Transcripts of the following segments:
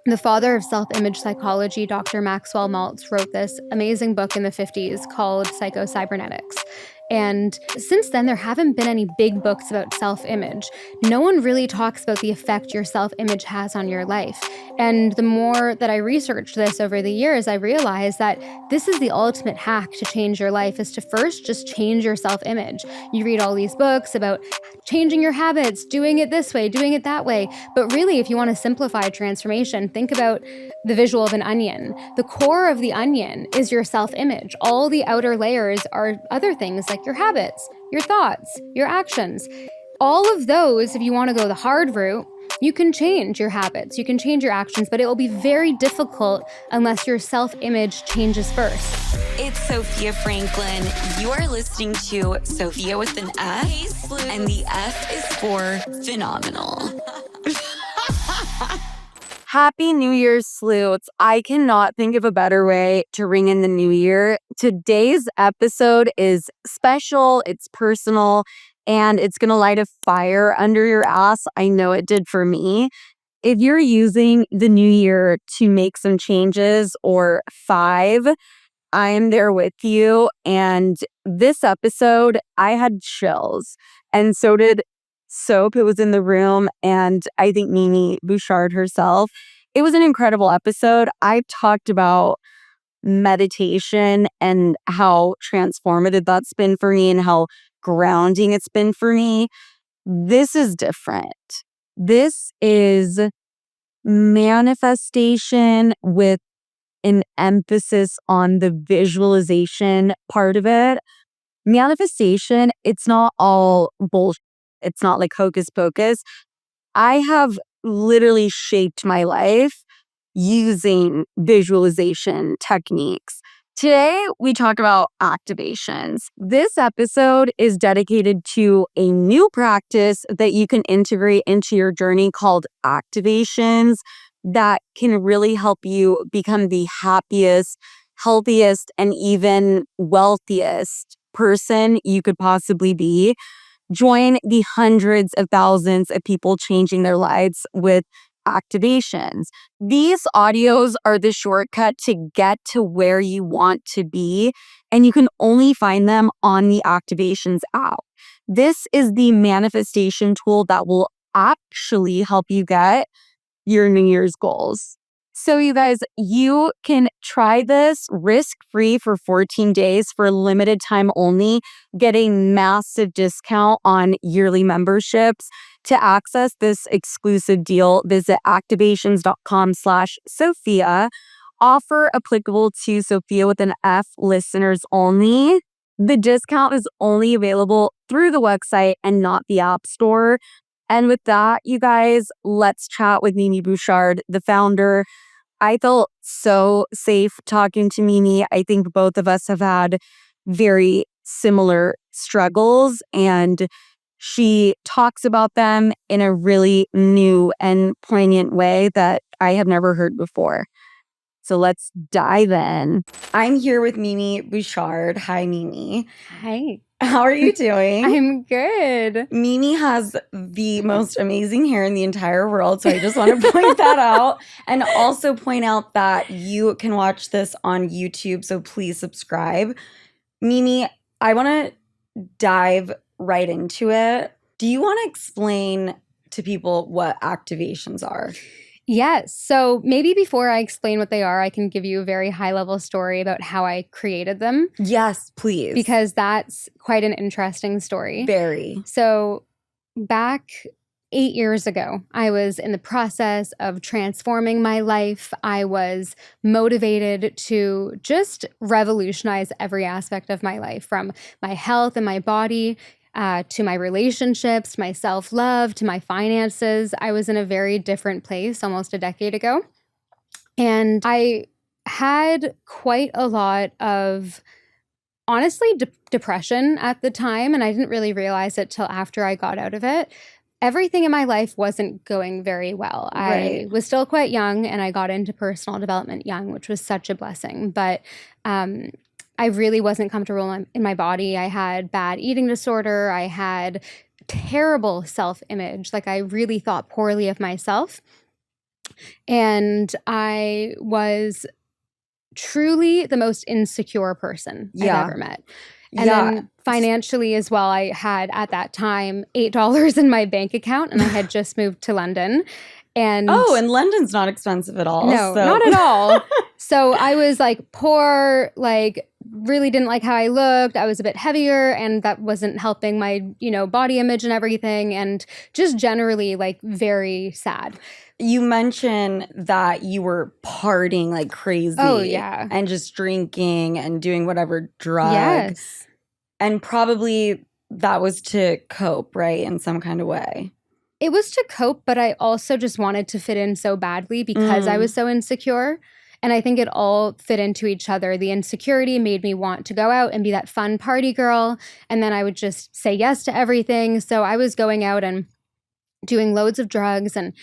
The father of self-image psychology, Dr. Maxwell Maltz, wrote this amazing book in the 50s called Psycho-Cybernetics. And since then, there haven't been any big books about self-image. No one really talks about the effect your self-image has on your life. And the more that I researched this over the years, I realized that this is the ultimate hack to change your life, is to first just change your self-image. You read all these books about changing your habits, doing it this way, doing it that way. But really, if you want to simplify transformation, think about the visual of an onion. The core of the onion is your self-image. All the outer layers are other things like your habits, your thoughts, your actions. All of those, if you want to go the hard route, you can change your habits, you can change your actions, but it will be very difficult unless your self-image changes first. It's Sofia Franklyn. You are listening to Sofia with an F, and the F is for phenomenal. Happy New Year's, sloots. I cannot think of a better way to ring in the new year. Today's episode is special, it's personal, and it's going to light a fire under your ass. I know it did for me. If you're using the new year to make some changes, or 5, I am there with you. And this episode, I had chills, and so did Soap, who was in the room, and I think Mimi Bouchard herself. It was an incredible episode. I talked about meditation and how transformative that's been for me and how grounding it's been for me. This is different. This is manifestation with an emphasis on the visualization part of it. Manifestation, it's not all bullshit. It's not like hocus pocus. I have literally shaped my life using visualization techniques. Today, we talk about activations. This episode is dedicated to a new practice that you can integrate into your journey called activations that can really help you become the happiest, healthiest, and even wealthiest person you could possibly be. Join the hundreds of thousands of people changing their lives with activations. These audios are the shortcut to get to where you want to be, and you can only find them on the Activations app. This is the manifestation tool that will actually help you get your New Year's goals. So you guys, you can try this risk-free for 14 days for a limited time only, get a massive discount on yearly memberships. To access this exclusive deal, visit activations.com/Sofia. Offer applicable to Sofia with an F listeners only. The discount is only available through the website and not the App Store. And with that, you guys, let's chat with Mimi Bouchard, the founder. I felt so safe talking to Mimi. I think both of us have had very similar struggles, and she talks about them in a really new and poignant way that I have never heard before. So let's dive in. I'm here with Mimi Bouchard. Hi, Mimi. Hi. How are you doing? I'm good. Mimi has the most amazing hair in the entire world, so I just want to point that out. And also point out that you can watch this on YouTube, so please subscribe. Mimi, I want to dive right into it. Do you want to explain to people what activations are? Yes. So maybe before I explain what they are, I can give you a very high-level story about how I created them. Yes, please. Because that's quite an interesting story. Very. So back 8 years ago, I was in the process of transforming my life. I was motivated to just revolutionize every aspect of my life, from my health and my body to my relationships, my self-love, to my finances. I was in a very different place almost a decade ago. And I had quite a lot of, honestly, depression at the time, and I didn't really realize it till after I got out of it. Everything in my life wasn't going very well. Right. I was still quite young, and I got into personal development young, which was such a blessing. But I really wasn't comfortable in my body. I had bad eating disorder. I had terrible self-image. Like, I really thought poorly of myself. And I was truly the most insecure person I've ever met. And then financially as well, I had at that time $8 in my bank account, and I had just moved to London. And London's not expensive at all. No, not at all. So I was like poor, like really didn't like how I looked. I was a bit heavier, and that wasn't helping my, body image and everything. And just generally like very sad. You mentioned that you were partying like crazy. Oh, yeah. And just drinking and doing whatever drug. Yes. And probably that was to cope, right? In some kind of way. It was to cope, but I also just wanted to fit in so badly because I was so insecure. And I think it all fit into each other. The insecurity made me want to go out and be that fun party girl. And then I would just say yes to everything. So I was going out and doing loads of drugs and,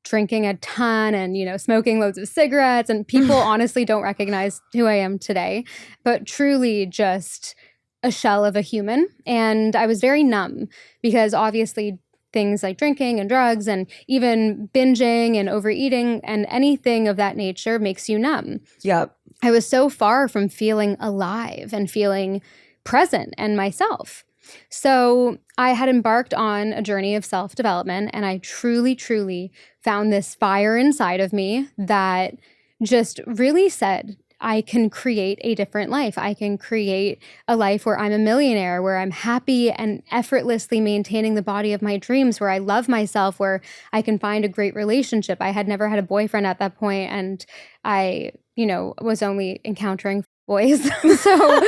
drinking a ton and, smoking loads of cigarettes. And people honestly don't recognize who I am today, but truly just a shell of a human. And I was very numb because obviously things like drinking and drugs and even binging and overeating and anything of that nature makes you numb. Yep. I was so far from feeling alive and feeling present and myself. So I had embarked on a journey of self-development, and I truly, truly found this fire inside of me that just really said, I can create a different life. I can create a life where I'm a millionaire, where I'm happy and effortlessly maintaining the body of my dreams, where I love myself, where I can find a great relationship. I had never had a boyfriend at that point, and I, was only encountering boys. So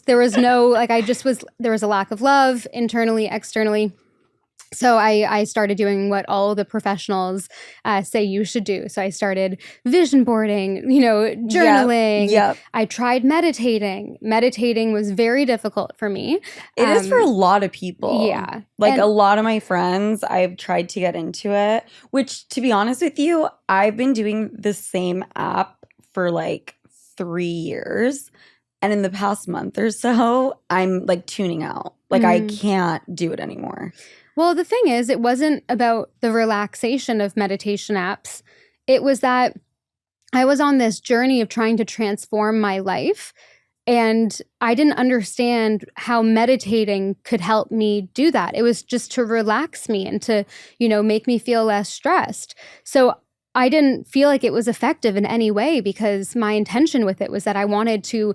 there was a lack of love internally, externally. So I started doing what all the professionals say you should do. So I started vision boarding, journaling. Yep. I tried meditating. Meditating was very difficult for me. It is for a lot of people. Yeah. Like a lot of my friends, I've tried to get into it, which to be honest with you, I've been doing the same app for like 3 years. And in the past month or so, I'm like tuning out. Like I can't do it anymore. Well, the thing is, it wasn't about the relaxation of meditation apps. It was that I was on this journey of trying to transform my life, and I didn't understand how meditating could help me do that. It was just to relax me and to, make me feel less stressed. So I didn't feel like it was effective in any way because my intention with it was that I wanted to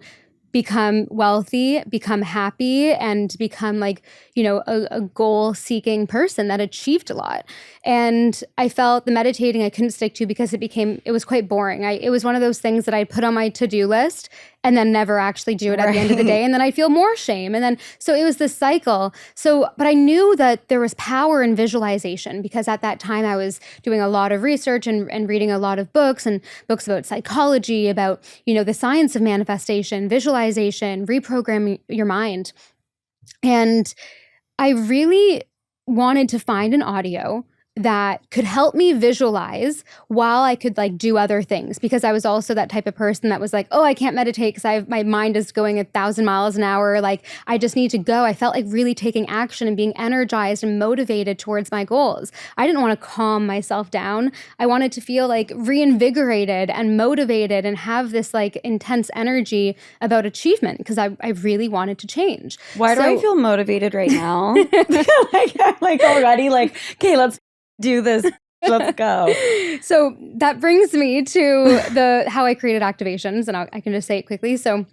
become wealthy, become happy, and become like, a goal-seeking person that achieved a lot. And I felt the meditating I couldn't stick to because it was quite boring. It was one of those things that I put on my to-do list and then never actually do it at the end of the day. And then I feel more shame. And then, so it was this cycle. But I knew that there was power in visualization because at that time I was doing a lot of research and reading a lot of books and books about psychology, about, the science of manifestation, visualization, reprogramming your mind. And I really wanted to find an audio that could help me visualize while I could like do other things, because I was also that type of person that was like, oh, I can't meditate because my mind is going 1,000 miles an hour. Like I just need to go. I felt like really taking action and being energized and motivated towards my goals. I didn't want to calm myself down. I wanted to feel like reinvigorated and motivated and have this like intense energy about achievement because I really wanted to change. Why do I feel motivated right now? I'm like already like, okay, let's do this. Let's go. So that brings me to how I created activations, and I can just say it quickly. So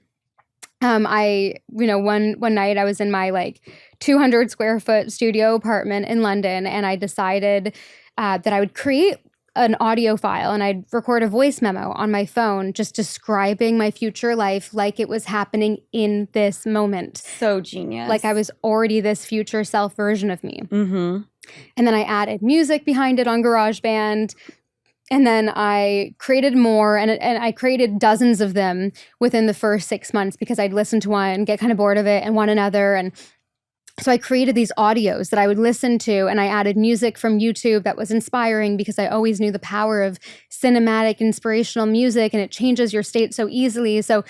one night I was in my like 200 square foot studio apartment in London, and I decided that I would create an audio file and I'd record a voice memo on my phone just describing my future life like it was happening in this moment. So genius. Like I was already this future self version of me. Mm-hmm. And then I added music behind it on GarageBand. And then I created more, and I created dozens of them within the first 6 months because I'd listen to one, get kind of bored of it, and want another. And so I created these audios that I would listen to, and I added music from YouTube that was inspiring because I always knew the power of cinematic, inspirational music, and it changes your state so easily. So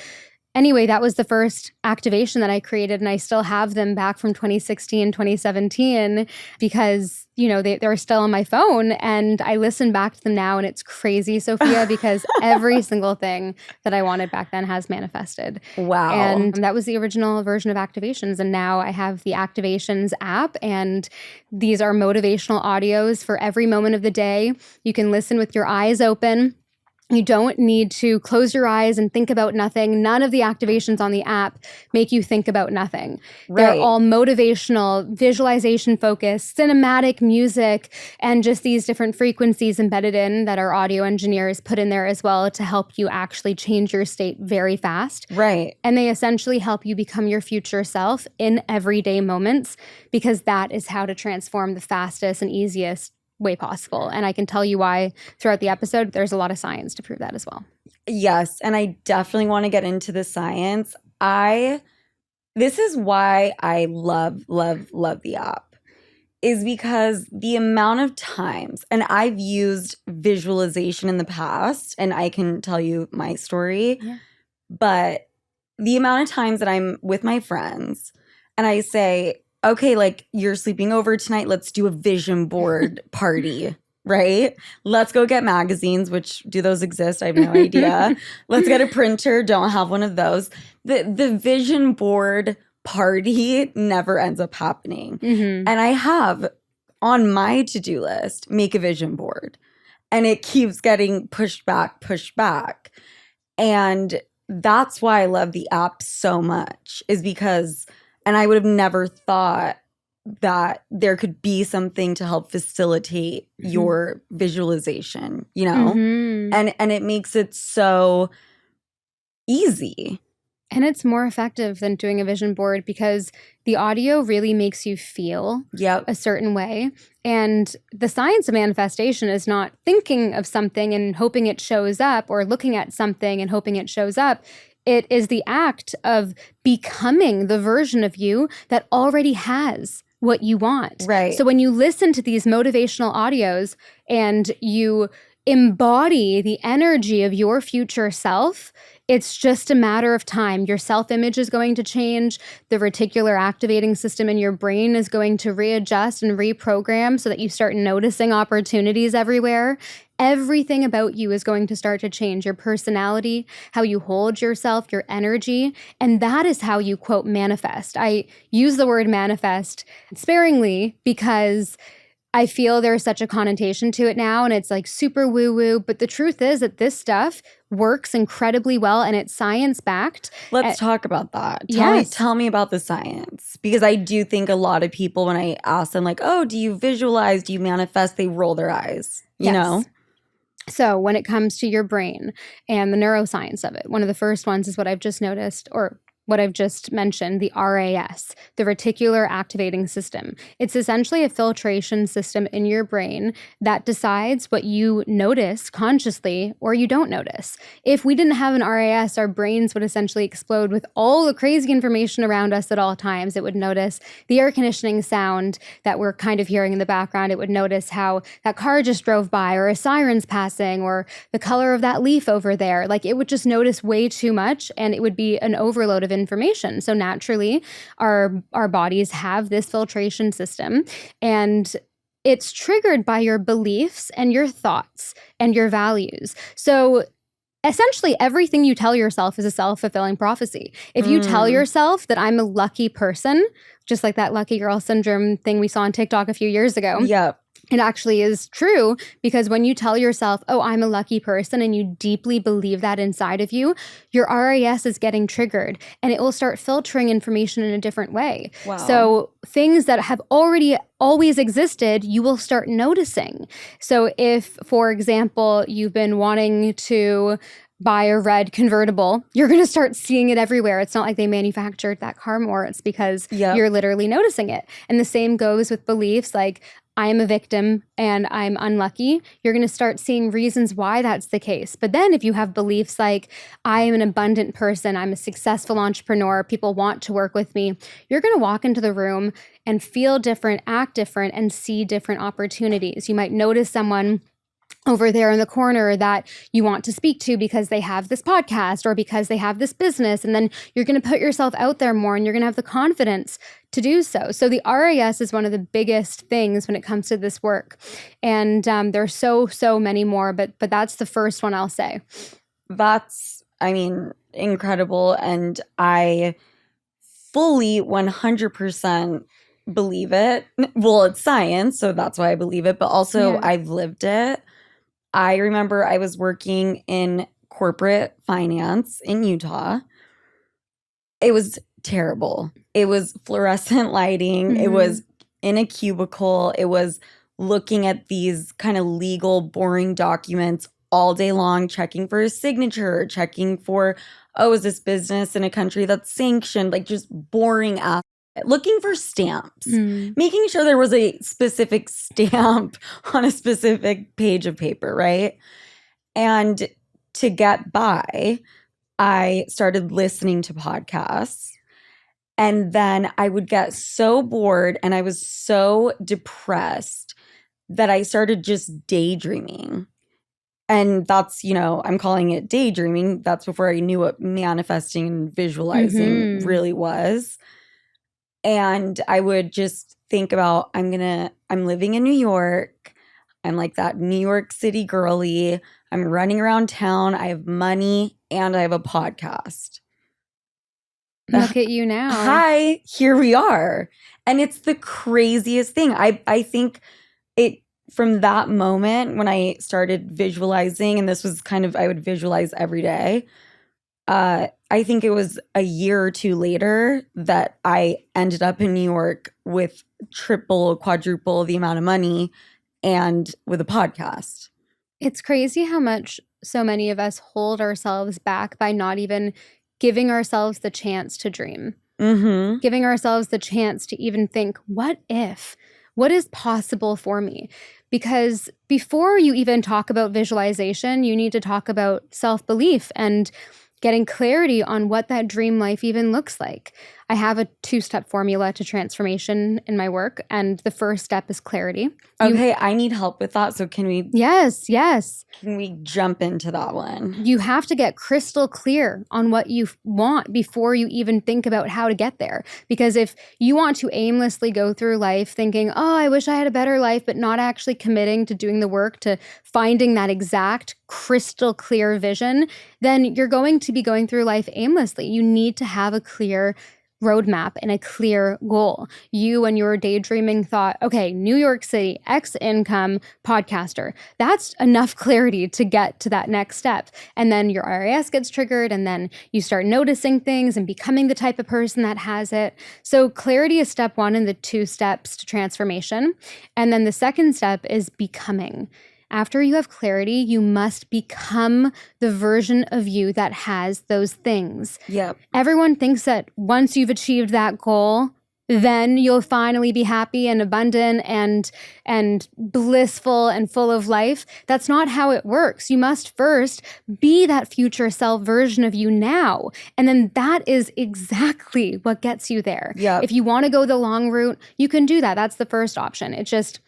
Anyway, that was the first activation that I created, and I still have them back from 2016, 2017, because, they're still on my phone, and I listen back to them now, and it's crazy, Sophia, because every single thing that I wanted back then has manifested. Wow. And that was the original version of activations, and now I have the activations app, and these are motivational audios for every moment of the day. You can listen with your eyes open. You don't need to close your eyes and think about nothing. None of the activations on the app make you think about nothing. Right. They're all motivational, visualization focused, cinematic music, and just these different frequencies embedded in that our audio engineers put in there as well to help you actually change your state very fast. Right. And they essentially help you become your future self in everyday moments, because that is how to transform the fastest and easiest way possible. And I can tell you why throughout the episode. There's a lot of science to prove that as well. Yes, and I definitely want to get into the science. This is why I love the app, is because the amount of times, and I've used visualization in the past, and I can tell you my story, but the amount of times that I'm with my friends and I say, okay, like, you're sleeping over tonight, let's do a vision board party, right? Let's go get magazines, which, do those exist? I have no idea. Let's get a printer, don't have one of those. The vision board party never ends up happening. Mm-hmm. And I have on my to-do list, make a vision board. And it keeps getting pushed back. And that's why I love the app so much, is because, and I would have never thought that there could be something to help facilitate your visualization, and it makes it so easy. And it's more effective than doing a vision board, because the audio really makes you feel a certain way. And the science of manifestation is not thinking of something and hoping it shows up, or looking at something and hoping it shows up. It is the act of becoming the version of you that already has what you want. Right. So when you listen to these motivational audios and you embody the energy of your future self, it's just a matter of time. Your self-image is going to change. The reticular activating system in your brain is going to readjust and reprogram so that you start noticing opportunities everywhere. Everything about you is going to start to change. Your personality, how you hold yourself, your energy. And that is how you, quote, manifest. I use the word manifest sparingly because I feel there's such a connotation to it now, and it's like super woo-woo. But the truth is that this stuff works incredibly well, and it's science-backed. Let's talk about that. Tell me about the science. Because I do think a lot of people, when I ask them, like, oh, do you visualize, do you manifest, they roll their eyes, you know? So when it comes to your brain and the neuroscience of it, one of the first ones is what I've just noticed, or what I've just mentioned, the RAS, the reticular activating system. It's essentially a filtration system in your brain that decides what you notice consciously or you don't notice. If we didn't have an RAS, our brains would essentially explode with all the crazy information around us at all times. It would notice the air conditioning sound that we're kind of hearing in the background. It would notice how that car just drove by, or a siren's passing, or the color of that leaf over there. Like, it would just notice way too much, and it would be an overload of information. So naturally, our bodies have this filtration system, and it's triggered by your beliefs and your thoughts and your values. So essentially, everything you tell yourself is a self-fulfilling prophecy. If you tell yourself that I'm a lucky person, just like that lucky girl syndrome thing we saw on TikTok a few years ago. Yep. It actually is true, because when you tell yourself, oh, I'm a lucky person, and you deeply believe that inside of you, your RAS is getting triggered, and it will start filtering information in a different way. Wow. So things that have already always existed, you will start noticing. So if, for example, you've been wanting to buy a red convertible, you're going to start seeing it everywhere. It's not like they manufactured that car more. It's because you're literally noticing it. And the same goes with beliefs like, I am a victim and I'm unlucky. You're going to start seeing reasons why that's the case. But then if you have beliefs like, I am an abundant person, I'm a successful entrepreneur, people want to work with me, you're going to walk into the room and feel different, act different, and see different opportunities. You might notice someone over there in the corner that you want to speak to because they have this podcast or because they have this business. And then you're going to put yourself out there more and you're going to have the confidence to do so. So the RAS is one of the biggest things when it comes to this work. And there's so many more, but that's the first one I'll say. That's, incredible. And I fully 100% believe it. Well, it's science, so that's why I believe it. But also I've lived it. I remember I was working in corporate finance in Utah. It was terrible. It was fluorescent lighting. It was in a cubicle. It was looking at these kind of legal, boring documents all day long, checking for a signature, checking for, is this business in a country that's sanctioned? Like just boring ass. Looking for stamps, making sure there was a specific stamp on a specific page of paper, right? And to get by, I started listening to podcasts. And then I would get so bored and I was so depressed that I started just daydreaming. And that's, I'm calling it daydreaming. That's before I knew what manifesting and visualizing really was. And I would just think about, I'm living in New York. I'm like that New York City girly. I'm running around town. I have money and I have a podcast. Look at you now. Hi, here we are. And it's the craziest thing. I think it, from that moment when I started visualizing, and this was kind of, I would visualize every day. I think it was a year or two later that I ended up in New York with triple, quadruple the amount of money and with a podcast. It's crazy how much so many of us hold ourselves back by not even giving ourselves the chance to dream, giving ourselves the chance to even think, what if? What is possible for me? Because before you even talk about visualization, you need to talk about self-belief and getting clarity on what that dream life even looks like. I have a 2-step formula to transformation in my work, and the first step is clarity. Okay, I need help with that. So can we? Yes. Can we jump into that one? You have to get crystal clear on what you want before you even think about how to get there. Because if you want to aimlessly go through life thinking, I wish I had a better life, but not actually committing to doing the work to finding that exact crystal clear vision, then you're going to be going through life aimlessly. You need to have a clear roadmap and a clear goal. You and your daydreaming thought, okay, New York City, X income, podcaster. That's enough clarity to get to that next step. And then your RAS gets triggered and then you start noticing things and becoming the type of person that has it. So clarity is step 1 in the 2 steps to transformation. And then the second step is becoming. After you have clarity, you must become the version of you that has those things. Yep. Everyone thinks that once you've achieved that goal, then you'll finally be happy and abundant and blissful and full of life. That's not how it works. You must first be that future self version of you now. And then that is exactly what gets you there. Yep. If you want to go the long route, you can do that. That's the first option. It just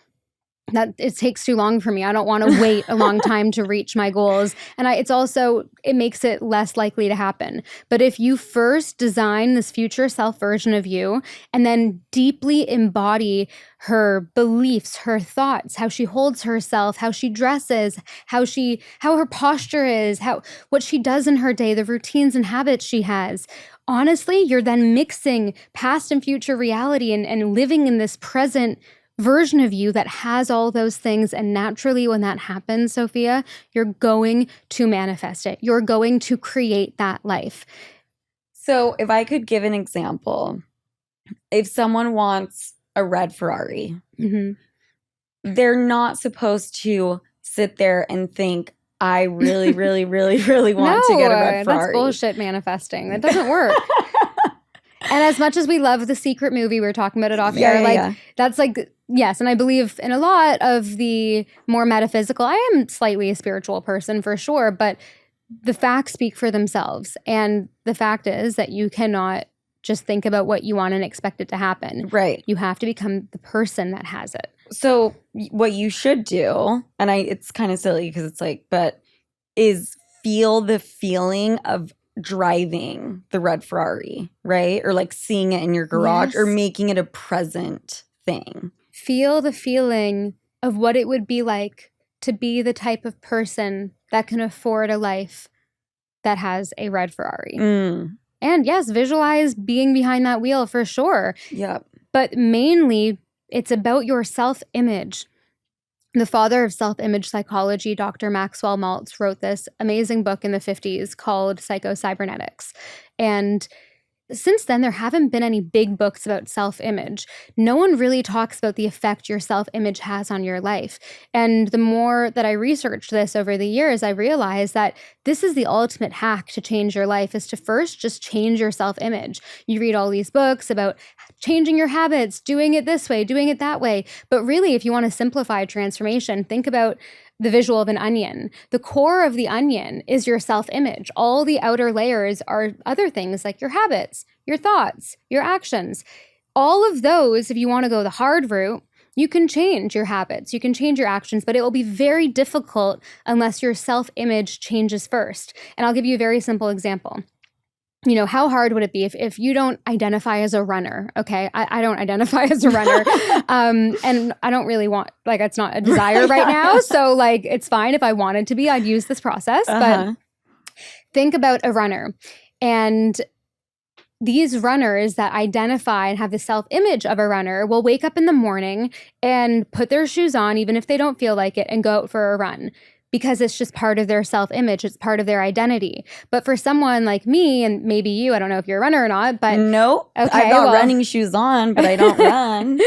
that it takes too long for me. I don't want to wait a long time to reach my goals. And it makes it less likely to happen. But if you first design this future self version of you and then deeply embody her beliefs, her thoughts, how she holds herself, how she dresses, how her posture is, what she does in her day, the routines and habits she has, honestly, you're then mixing past and future reality and living in this present version of you that has all those things. And naturally, when that happens, Sofia, you're going to manifest it. You're going to create that life. So if I could give an example, if someone wants a red Ferrari, they're not supposed to sit there and think, I really, really, really, really want to get a red Ferrari. That's bullshit manifesting. That doesn't work. And as much as we love The Secret movie, we were talking about it off air, that's like, yes, and I believe in a lot of the more metaphysical. I am slightly a spiritual person for sure, but the facts speak for themselves. And the fact is that you cannot just think about what you want and expect it to happen. Right. You have to become the person that has it. So what you should do, and it's kind of silly because it's like, but is feel the feeling of driving the red Ferrari, right? Or like seeing it in your garage or Yes. making it a present thing. Feel the feeling of what it would be like to be the type of person that can afford a life that has a red Ferrari. And yes, visualize being behind that wheel for sure. Yep. But mainly, it's about your self-image. The father of self-image psychology, Dr. Maxwell Maltz, wrote this amazing book in the 50s called Cybernetics. And since then, there haven't been any big books about self-image. No one really talks about the effect your self-image has on your life. And the more that I researched this over the years, I realized that this is the ultimate hack to change your life, is to first just change your self-image. You read all these books about changing your habits, doing it this way, doing it that way. But really, if you want to simplify transformation, think about the visual of an onion. The core of the onion is your self-image. All the outer layers are other things like your habits, your thoughts, your actions. All of those, if you want to go the hard route, you can change your habits, you can change your actions, but it will be very difficult unless your self-image changes first. And I'll give you a very simple example. You know, how hard would it be if you don't identify as a runner? Okay, I don't identify as a runner. And I don't really want, like, it's not a desire right now. So, like, it's fine if I wanted to be, I'd use this process. But think about a runner. And these runners that identify and have the self-image of a runner will wake up in the morning and put their shoes on, even if they don't feel like it, and go out for a run. Because it's just part of their self-image. It's part of their identity. But for someone like me, and maybe you, I don't know if you're a runner or not, but... Nope. Okay, I've got running shoes on, but I don't run.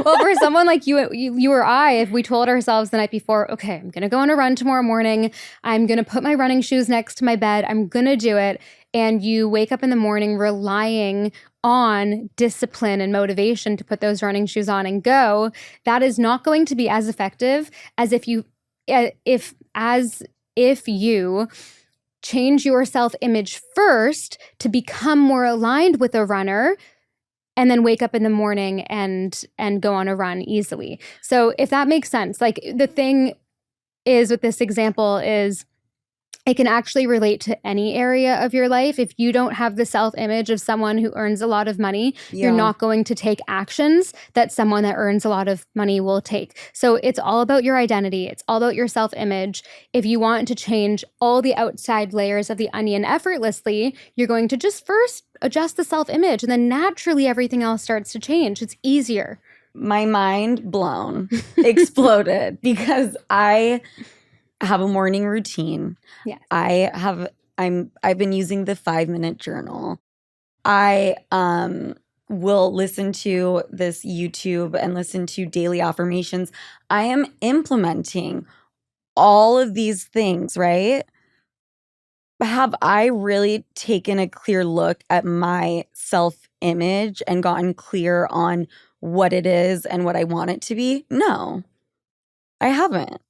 Well, for someone like you or I, if we told ourselves the night before, okay, I'm going to go on a run tomorrow morning. I'm going to put my running shoes next to my bed. I'm going to do it. And you wake up in the morning relying on discipline and motivation to put those running shoes on and go, that is not going to be as effective as if you change your self-image first to become more aligned with a runner, and then wake up in the morning and go on a run easily. So if that makes sense, like, the thing is with this example is it can actually relate to any area of your life. If you don't have the self-image of someone who earns a lot of money, you're not going to take actions that someone that earns a lot of money will take. So it's all about your identity. It's all about your self-image. If you want to change all the outside layers of the onion effortlessly, you're going to just first adjust the self-image, and then naturally everything else starts to change. It's easier. My mind blown, exploded, because I have a morning routine. Yes. I've been using the 5-minute journal. I will listen to this YouTube and listen to daily affirmations. I am implementing all of these things, right? Have I really taken a clear look at my self-image and gotten clear on what it is and what I want it to be? No, I haven't.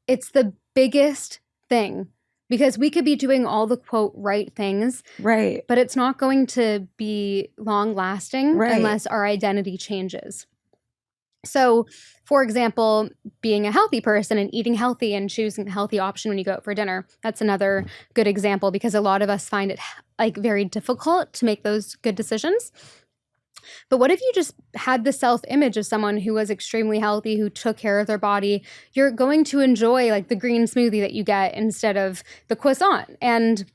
It's the biggest thing, because we could be doing all the quote right things, right, but it's not going to be long lasting unless our identity changes. So, for example, being a healthy person and eating healthy and choosing a healthy option when you go out for dinner, that's another good example, because a lot of us find it like very difficult to make those good decisions. But what if you just had the self-image of someone who was extremely healthy, who took care of their body? You're going to enjoy, like, the green smoothie that you get instead of the croissant. And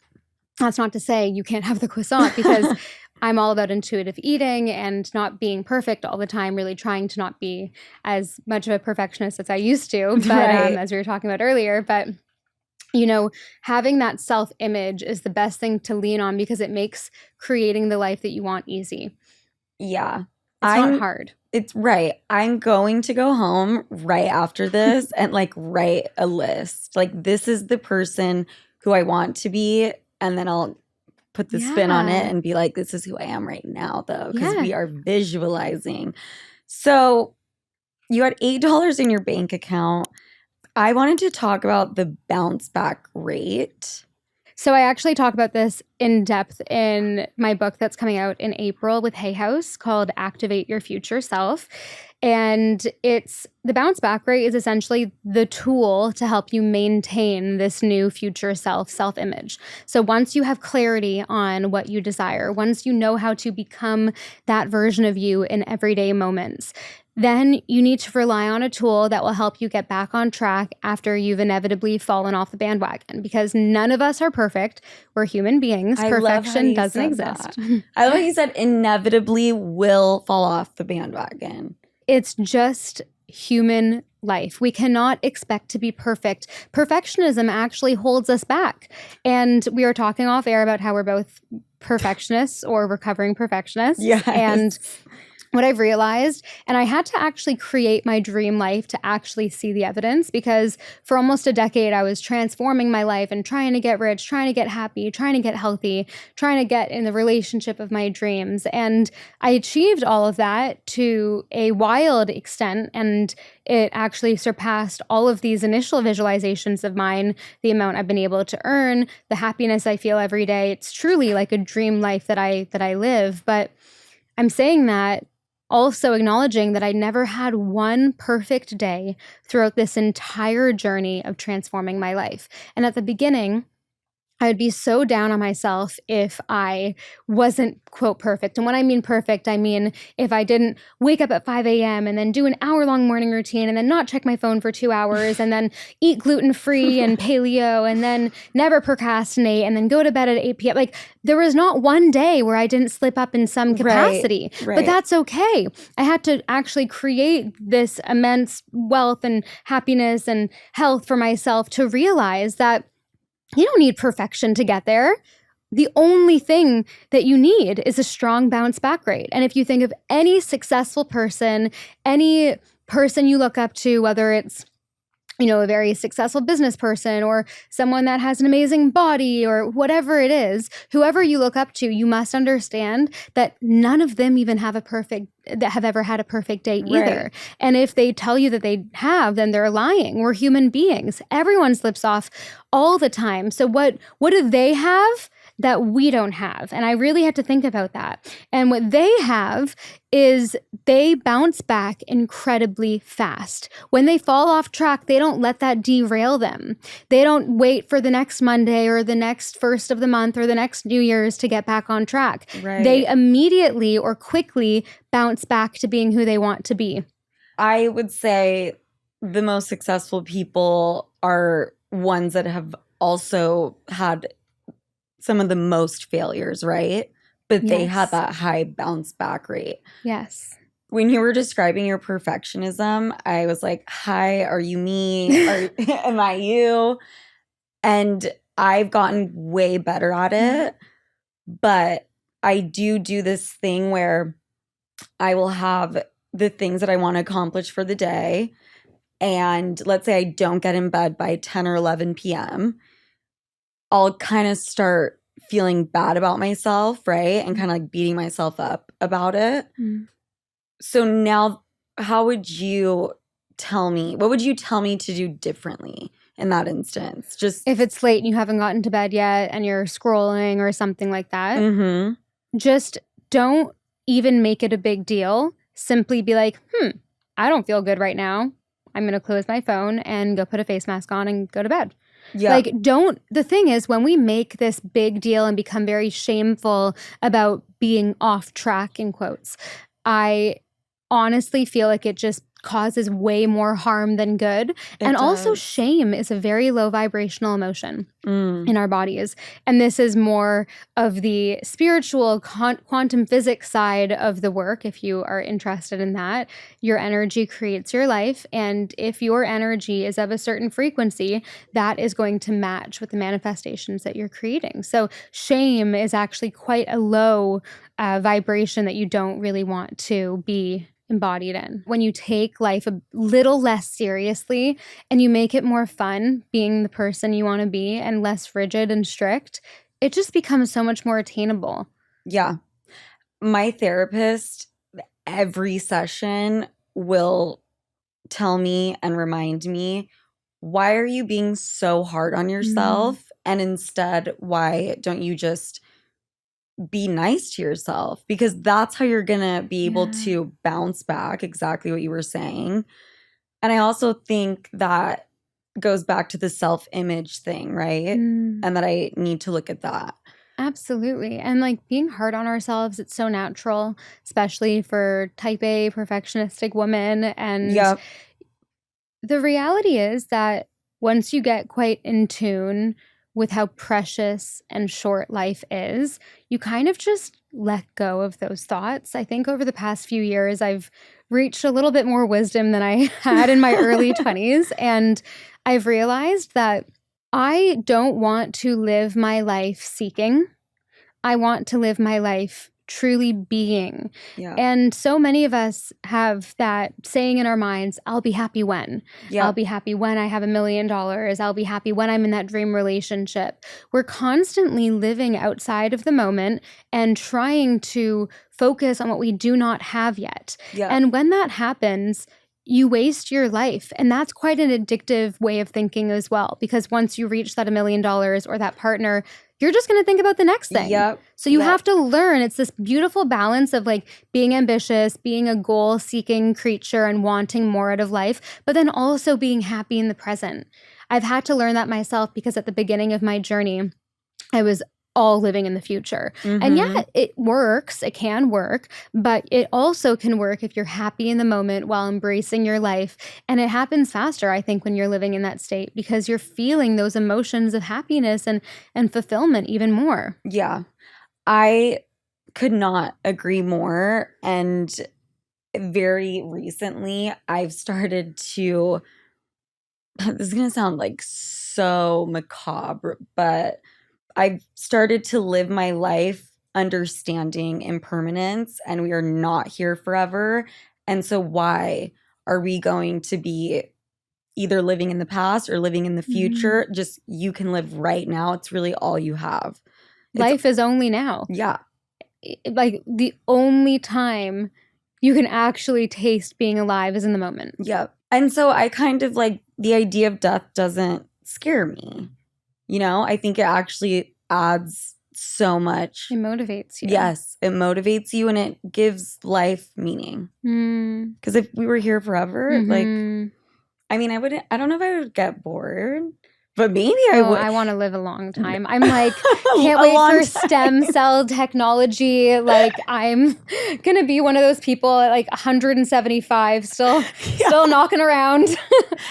that's not to say you can't have the croissant, because I'm all about intuitive eating and not being perfect all the time, really trying to not be as much of a perfectionist as I used to, but as we were talking about earlier. But, you know, having that self-image is the best thing to lean on, because it makes creating the life that you want easy. Yeah. It's not hard. It's right. I'm going to go home right after this and, like, write a list. Like, this is the person who I want to be. And then I'll put the spin on it and be like, this is who I am right now, though, because we are visualizing. So you had $8 in your bank account. I wanted to talk about the bounce back rate. So I actually talk about this in depth in my book that's coming out in April with Hay House, called Activate Your Future Self. And the bounce back rate is essentially the tool to help you maintain this new future self-image. So once you have clarity on what you desire, once you know how to become that version of you in everyday moments, then you need to rely on a tool that will help you get back on track after you've inevitably fallen off the bandwagon, because none of us are perfect. We're human beings. I love how Perfection you doesn't said exist. that. I love how you said inevitably will fall off the bandwagon. It's just human life. We cannot expect to be perfect. Perfectionism actually holds us back. And we were talking off air about how we're both perfectionists or recovering perfectionists. Yes. And what I've realized, and I had to actually create my dream life to actually see the evidence, because for almost a decade, I was transforming my life and trying to get rich, trying to get happy, trying to get healthy, trying to get in the relationship of my dreams. And I achieved all of that to a wild extent, and it actually surpassed all of these initial visualizations of mine, the amount I've been able to earn, the happiness I feel every day. It's truly like a dream life that I live. But I'm saying that also acknowledging that I never had one perfect day throughout this entire journey of transforming my life. And at the beginning, I would be so down on myself if I wasn't, quote, perfect. And when I mean perfect, I mean if I didn't wake up at 5 a.m. and then do an hour-long morning routine and then not check my phone for 2 hours and then eat gluten-free and paleo and then never procrastinate and then go to bed at 8 p.m. Like, there was not one day where I didn't slip up in some capacity. Right. But that's okay. I had to actually create this immense wealth and happiness and health for myself to realize that you don't need perfection to get there. The only thing that you need is a strong bounce back rate. And if you think of any successful person, any person you look up to, whether it's a very successful business person or someone that has an amazing body or whatever it is, whoever you look up to, you must understand that none of them even have ever had a perfect day either. Right. And if they tell you that they have, then they're lying. We're human beings. Everyone slips off all the time. So what do they have that we don't have? And I really had to think about that. And what they have is they bounce back incredibly fast. When they fall off track, they don't let that derail them. They don't wait for the next Monday or the next first of the month or the next New Year's to get back on track. Right. They immediately or quickly bounce back to being who they want to be. I would say the most successful people are ones that have also had some of the most failures, right? But they Yes. had that high bounce back rate. Yes. When you were describing your perfectionism, I was like, hi, are you me? Am I you? And I've gotten way better at it. But I do this thing where I will have the things that I want to accomplish for the day. And let's say I don't get in bed by 10 or 11 p.m. I'll kind of start feeling bad about myself, right? And kind of like beating myself up about it. Mm. So now, what would you tell me to do differently in that instance? Just If it's late and you haven't gotten to bed yet and you're scrolling or something like that, Mhm. just don't even make it a big deal. Simply be like, I don't feel good right now. I'm going to close my phone and go put a face mask on and go to bed. Yeah. The thing is, when we make this big deal and become very shameful about being off track, in quotes, I honestly feel like it just causes way more harm than good. And also, does. shame is a very low vibrational emotion Mm. in our bodies. And this is more of the spiritual quantum physics side of the work. If you are interested in that, your energy creates your life. And if your energy is of a certain frequency, that is going to match with the manifestations that you're creating. So shame is actually quite a low vibration that you don't really want to be embodied in. When you take life a little less seriously and you make it more fun being the person you want to be and less rigid and strict, it just becomes so much more attainable. Yeah. My therapist, every session, will tell me and remind me, why are you being so hard on yourself? And instead, why don't you just be nice to yourself, because that's how you're going to be able Yeah. to bounce back, exactly what you were saying. And I also think that goes back to the self-image thing, right? Mm. And that I need to look at that. Absolutely. And like being hard on ourselves, it's so natural, especially for type A perfectionistic women. And Yep. the reality is that once you get quite in tune with how precious and short life is, you kind of just let go of those thoughts. I think over the past few years, I've reached a little bit more wisdom than I had in my early 20s. And I've realized that I don't want to live my life seeking. I want to live my life truly being. Yeah. And so many of us have that saying in our minds, I'll be happy when. Yeah. I'll be happy when I have $1 million. I'll be happy when I'm in that dream relationship. We're constantly living outside of the moment and trying to focus on what we do not have yet. Yeah. And when that happens, you waste your life. And that's quite an addictive way of thinking as well, because once you reach that $1 million or that partner, you're just going to think about the next thing. Yep. So you Yep. have to learn. It's this beautiful balance of like being ambitious, being a goal-seeking creature and wanting more out of life, but then also being happy in the present. I've had to learn that myself because at the beginning of my journey, I was all living in the future. And Mhm. yeah, it works. It can work, but it also can work if you're happy in the moment while embracing your life. And it happens faster, I think, when you're living in that state because you're feeling those emotions of happiness and fulfillment even more. Yeah. I could not agree more. And very recently, I've started to, this is going to sound like so macabre, but I've started to live my life understanding impermanence, and we are not here forever. And so why are we going to be either living in the past or living in the future? Just you can live right now. It's really all you have. Life is only now. Yeah. Like the only time you can actually taste being alive is in the moment. Yep. And so I kind of like the idea of death doesn't scare me. You know, I think it actually adds so much. It motivates you. Yes, it motivates you and it gives life meaning. Mm. Because if we were here forever, like, Mhm. I mean, I don't know if I would get bored, but maybe I Oh, would. I want to live a long time. I'm like, can't A wait long for time. stem cell technology. Like, I'm gonna be one of those people at like 175, still knocking around.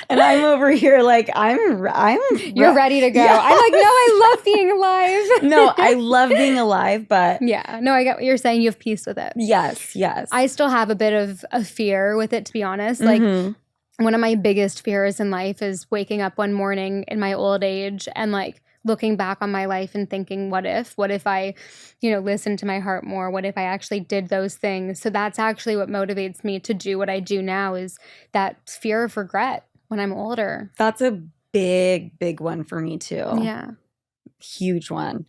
And I'm over here like You're ready to go. Yes. I'm like, no, I love being alive. No, I love being alive, but Yeah, no, I get what you're saying. You have peace with it. yes. I still have a bit of a fear with it, to be honest. Like, Mhm. one of my biggest fears in life is waking up one morning in my old age and like looking back on my life and thinking, what if I, listened to my heart more? What if I actually did those things? So that's actually what motivates me to do what I do now, is that fear of regret when I'm older. That's a big one for me too. Yeah. Huge one.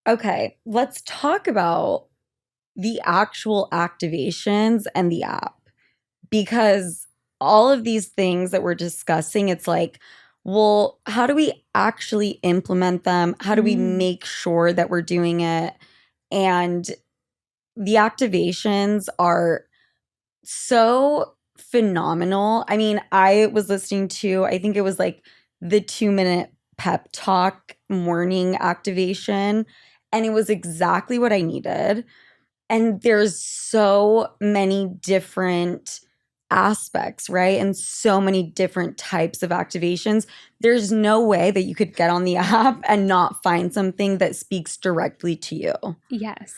Okay, let's talk about the actual activations and the app, because all of these things that we're discussing, it's like, well, how do we actually implement them? How do we make sure that we're doing it? And the activations are so phenomenal. I mean, I was listening to, I think it was like the 2-minute pep talk morning activation, and it was exactly what I needed. And there's so many different aspects, right? And so many different types of activations. There's no way that you could get on the app and not find something that speaks directly to you. Yes.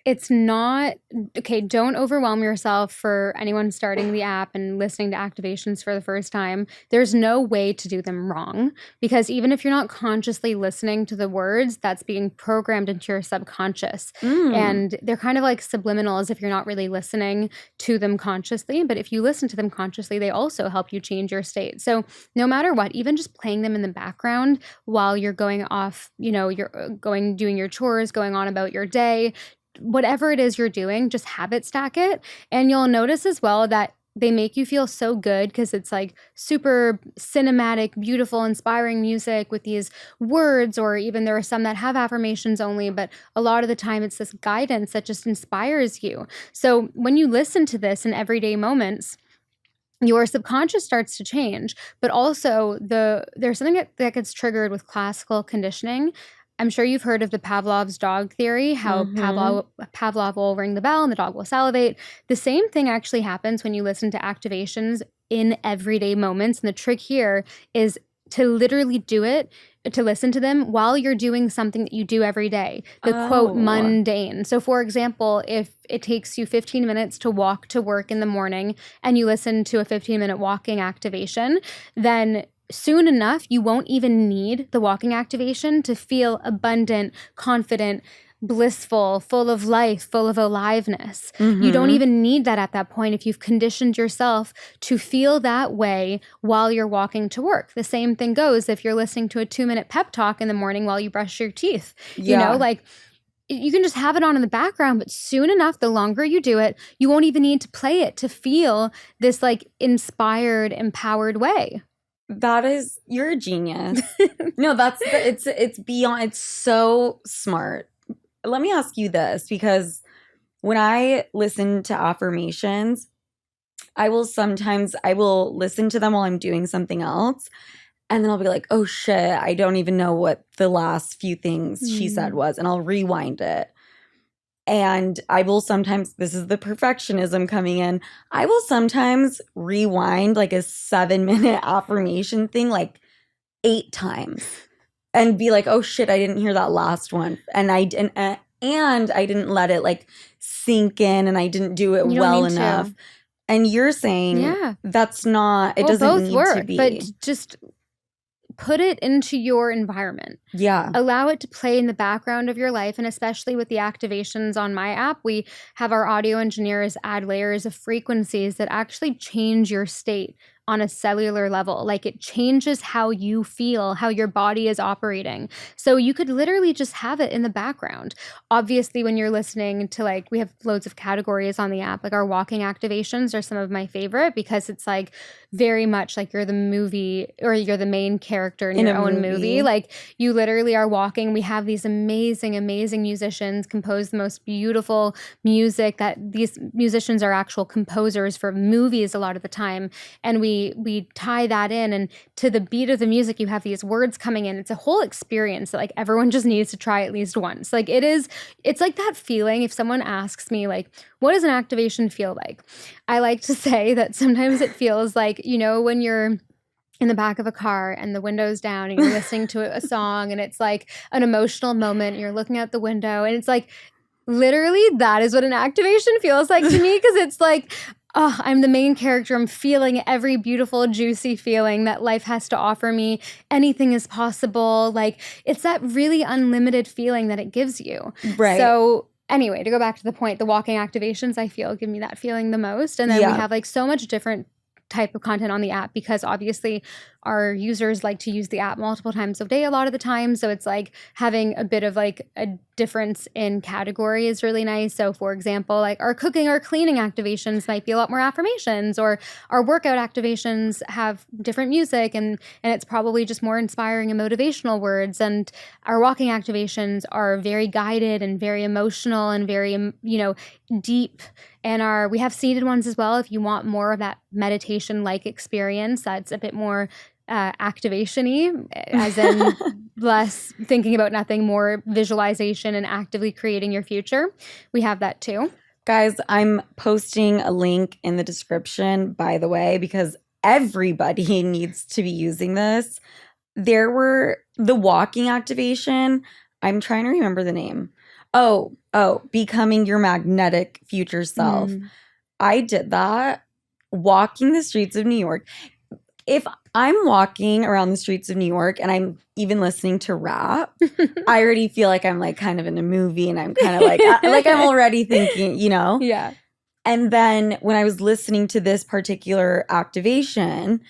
It's not, okay, don't overwhelm yourself for anyone starting the app and listening to activations for the first time. There's no way to do them wrong, because even if you're not consciously listening to the words, that's being programmed into your subconscious. And they're kind of like subliminal, as if you're not really listening to them consciously. But if you listen to them consciously, they also help you change your state. So no matter what, even just playing them in the background while you're going off, you're doing your chores, going on about your day, whatever it is you're doing, just habit stack it. And you'll notice as well that they make you feel so good because it's like super cinematic, beautiful, inspiring music with these words, or even there are some that have affirmations only, but a lot of the time it's this guidance that just inspires you. So when you listen to this in everyday moments, your subconscious starts to change, but also there's something that gets triggered with classical conditioning. I'm sure you've heard of the Pavlov's dog theory, how Pavlov will ring the bell and the dog will salivate. The same thing actually happens when you listen to activations in everyday moments. And the trick here is to literally do it, to listen to them while you're doing something that you do every day. The quote, mundane. So for example, if it takes you 15 minutes to walk to work in the morning and you listen to a 15-minute walking activation, then soon enough, you won't even need the walking activation to feel abundant, confident, blissful, full of life, full of aliveness. You don't even need that at that point if you've conditioned yourself to feel that way while you're walking to work. The same thing goes if you're listening to a 2-minute pep talk in the morning while you brush your teeth. You know, like you can just have it on in the background, but soon enough, the longer you do it, you won't even need to play it to feel this like inspired, empowered way. You're a genius. No, it's beyond, it's so smart. Let me ask you this, because when I listen to affirmations, I will listen to them while I'm doing something else. And then I'll be like, oh shit, I don't even know what the last few things she said was. And I'll rewind it. And I will sometimes, this is the perfectionism coming in, I will sometimes rewind like a 7-minute affirmation thing like 8 times and be like, oh shit, I didn't hear that last one. And I didn't let it like sink in, and I didn't do it well enough. And you're saying that's not, it doesn't need to be. But just put it into your environment. Yeah. Allow it to play in the background of your life. And especially with the activations on my app, we have our audio engineers add layers of frequencies that actually change your state on a cellular level. Like it changes how you feel, how your body is operating. So you could literally just have it in the background. Obviously, when you're listening to, like, we have loads of categories on the app, like our walking activations are some of my favorite because it's like very much like you're the movie, or you're the main character in your own movie. Like you literally are walking. We have these amazing, amazing musicians compose the most beautiful music, that these musicians are actual composers for movies a lot of the time. And we tie that in, and to the beat of the music, you have these words coming in. It's a whole experience that like everyone just needs to try at least once. Like it's like that feeling. If someone asks me like, what does an activation feel like? I like to say that sometimes it feels like, you know, when you're in the back of a car and the window's down and you're listening to a song and it's like an emotional moment, you're looking out the window and it's like, literally that is what an activation feels like to me, because it's like, oh, I'm the main character. I'm feeling every beautiful, juicy feeling that life has to offer me. Anything is possible. Like it's that really unlimited feeling that it gives you. Right. So anyway, to go back to the point, the walking activations, I feel, give me that feeling the most. And then we have like so much different type of content on the app, because obviously our users like to use the app multiple times a day a lot of the time. So it's like having a bit of like a difference in category is really nice. So for example, like our cooking or cleaning activations might be a lot more affirmations, or our workout activations have different music and it's probably just more inspiring and motivational words. And our walking activations are very guided and very emotional and very, you know, deep. And we have seated ones as well if you want more of that meditation-like experience that's a bit more activation-y, as in less thinking about nothing, more visualization and actively creating your future. We have that too. Guys, I'm posting a link in the description, by the way, because everybody needs to be using this. There were the walking activation. I'm trying to remember the name. Oh, becoming your magnetic future self. I did that walking the streets of New York. If I'm walking around the streets of New York and I'm even listening to rap, I already feel like I'm like kind of in a movie, and I'm kind of like I'm already thinking, you know? Yeah. And then when I was listening to this particular activation,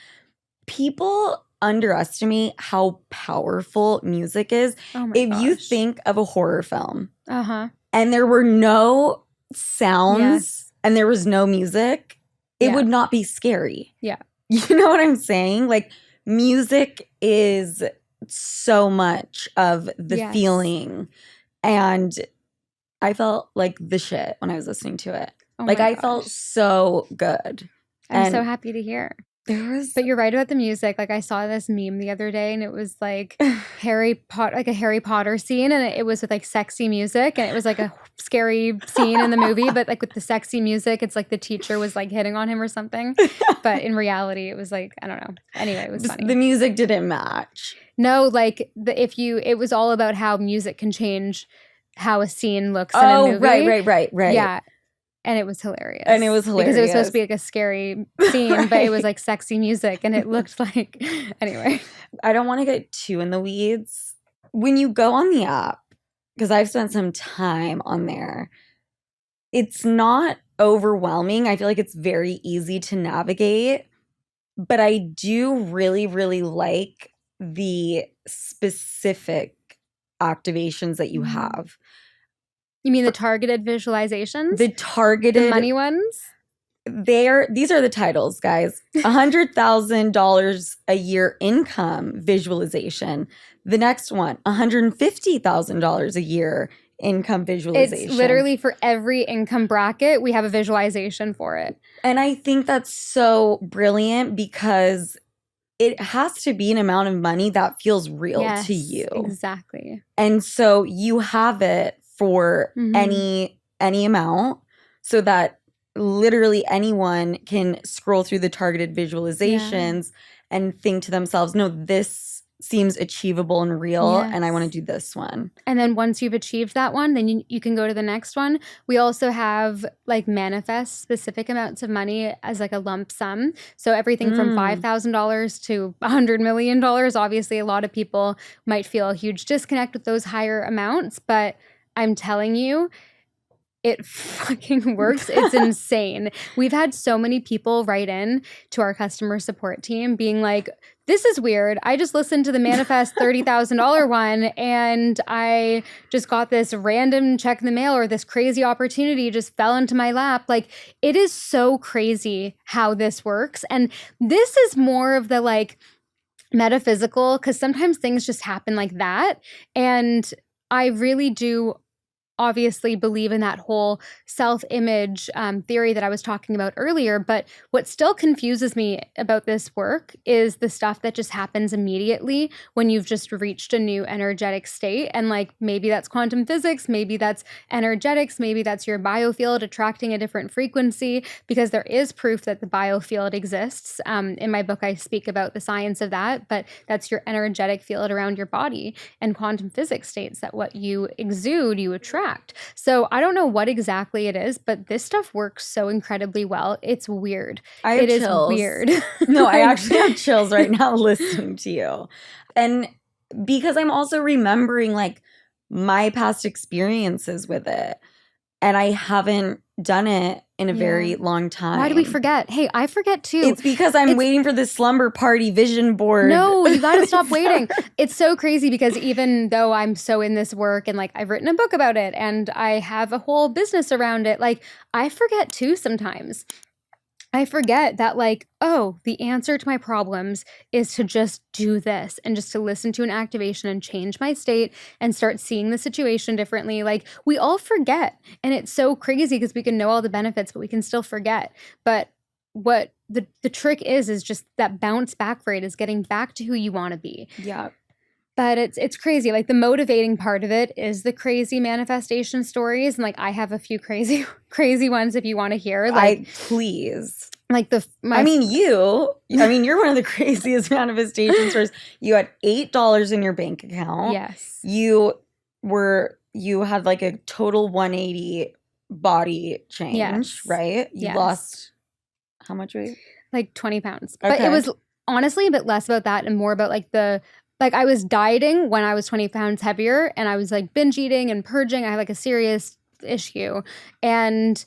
people underestimate how powerful music is. Oh my if gosh. you think of a horror film, Uh-huh. and there were no sounds and there was no music, it Yeah. would not be scary. Yeah. You know what I'm saying? Like, music is so much of the Yes. feeling. And I felt like the shit when I was listening to it. Oh Like, my I felt gosh. so good. I'm so And happy to hear. there was But you're right about the music. Like I saw this meme the other day and it was like a Harry Potter scene, and it was with like sexy music, and it was like a scary scene in the movie, but like with the sexy music, it's like the teacher was like hitting on him or something. But in reality, it was like, I don't know. Anyway, it was funny. the music didn't match. No, like it was all about how music can change how a scene looks in a Oh, movie. right. Yeah. And it was hilarious. And it was Because it was supposed to be hilarious. like a scary scene, but it was like sexy music, and it looked like anyway. I don't want to get too in the weeds. When you go on the app, because I've spent some time on there, it's not overwhelming. I feel like it's very easy to navigate, but I do really, really like the specific activations that you have. You mean the targeted visualizations? The targeted The money ones? these are the titles, guys. $100,000 a year income visualization. The next one, $150,000 a year income visualization. It's literally for every income bracket, we have a visualization for it. And I think that's so brilliant because it has to be an amount of money that feels real to you. Exactly. And so you have it for any amount, so that literally anyone can scroll through the targeted visualizations and think to themselves, no, this seems achievable and real, and I want to do this one. And then once you've achieved that one, then you can go to the next one. We also have like manifest specific amounts of money as like a lump sum. So everything from $5,000 to $100 million. Obviously, a lot of people might feel a huge disconnect with those higher amounts, but I'm telling you, it fucking works. It's insane. We've had so many people write in to our customer support team being like, this is weird. I just listened to the Manifest $30,000 one, and I just got this random check in the mail, or this crazy opportunity just fell into my lap. Like, it is so crazy how this works. And this is more of the like metaphysical, because sometimes things just happen like that. And I really do obviously believe in that whole self-image theory that I was talking about earlier. But what still confuses me about this work is the stuff that just happens immediately when you've just reached a new energetic state. And like, maybe that's quantum physics, maybe that's energetics, maybe that's your biofield attracting a different frequency, because there is proof that the biofield exists. In my book, I speak about the science of that, but that's your energetic field around your body. And quantum physics states that what you exude, you attract. So I don't know what exactly it is, but this stuff works so incredibly well. It's weird. It is weird. No, I actually have chills right now listening to you. And because I'm also remembering like my past experiences with it, and I haven't done it in a very long time. Why do we forget? Hey, I forget too. It's because I'm waiting for the slumber party vision board. No, you got to stop waiting. It's so crazy because even though I'm so in this work and like I've written a book about it and I have a whole business around it, like I forget too sometimes. I forget that like, oh, the answer to my problems is to just do this and just to listen to an activation and change my state and start seeing the situation differently. Like we all forget, and it's so crazy because we can know all the benefits, but we can still forget. But what the trick is just that bounce back rate is getting back to who you want to be. Yeah. But it's crazy. Like the motivating part of it is the crazy manifestation stories. And like I have a few crazy ones if you want to hear. Like please. Like you're one of the craziest manifestation stories. You had $8 in your bank account. Yes. You had like a total 180 body change, right? You lost how much weight? Like 20 pounds. Okay. But it was honestly a bit less about that and more about like I was dieting when I was 20 pounds heavier, and I was like binge eating and purging. I had like a serious issue, and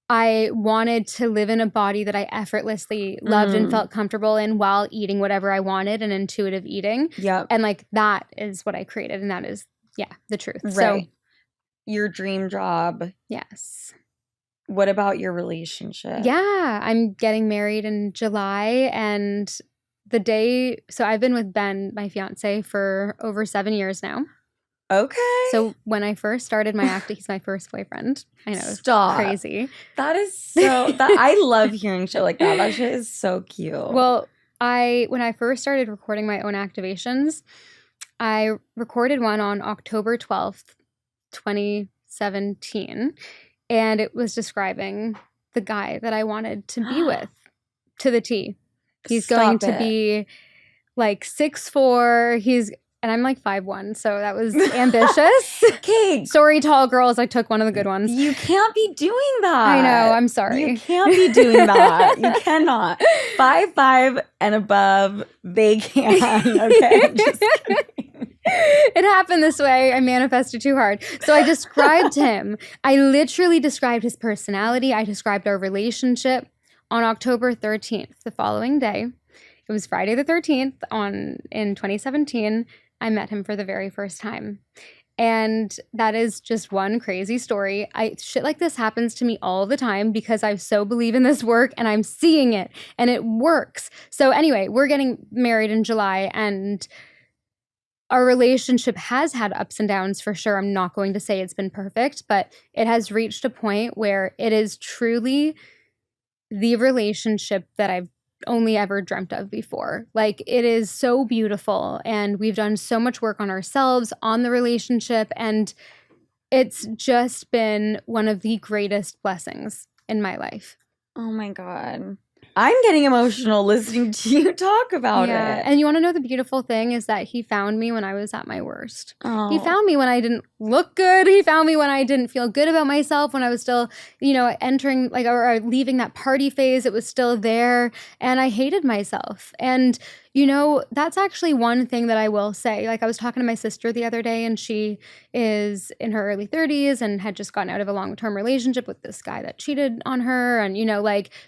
I wanted to live in a body that I effortlessly loved and felt comfortable in while eating whatever I wanted, and intuitive eating. Yeah. And like that is what I created, and that is the truth. Right. So your dream job. Yes. What about your relationship? Yeah, I'm getting married in July, and so I've been with Ben, my fiance, for over 7 years now. Okay. So when I first started my acting, he's my first boyfriend. I know, Stop. crazy. That is so. I love hearing shit like that. That shit is so cute. Well, when I first started recording my own activations, I recorded one on October 12th, 2017, and it was describing the guy that I wanted to be with to the T. He's going to be like 6'4". And I'm like 5'1", so that was ambitious. Okay. Sorry, tall girls. I took one of the good ones. You can't be doing that. I know. I'm sorry. You can't be doing that. You cannot. 5'5" and above, they can. Okay. Just kidding. It happened this way. I manifested too hard. So I described him. I literally described his personality. I described our relationship on October 13th, the following day. It was Friday the 13th in 2017. I met him for the very first time. And that is just one crazy story. Shit like this happens to me all the time because I so believe in this work and I'm seeing it and it works. So anyway, we're getting married in July, and our relationship has had ups and downs for sure. I'm not going to say it's been perfect, but it has reached a point where it is truly the relationship that I've only ever dreamt of before. Like, it is so beautiful, and we've done so much work on ourselves, on the relationship, and it's just been one of the greatest blessings in my life. Oh my God. I'm getting emotional listening to you talk about it. And you want to know the beautiful thing is that he found me when I was at my worst. Oh. He found me when I didn't look good. He found me when I didn't feel good about myself, when I was still, entering or leaving that party phase. It was still there, and I hated myself. And that's actually one thing that I will say. Like, I was talking to my sister the other day, and she is in her early 30s and had just gotten out of a long-term relationship with this guy that cheated on her. And,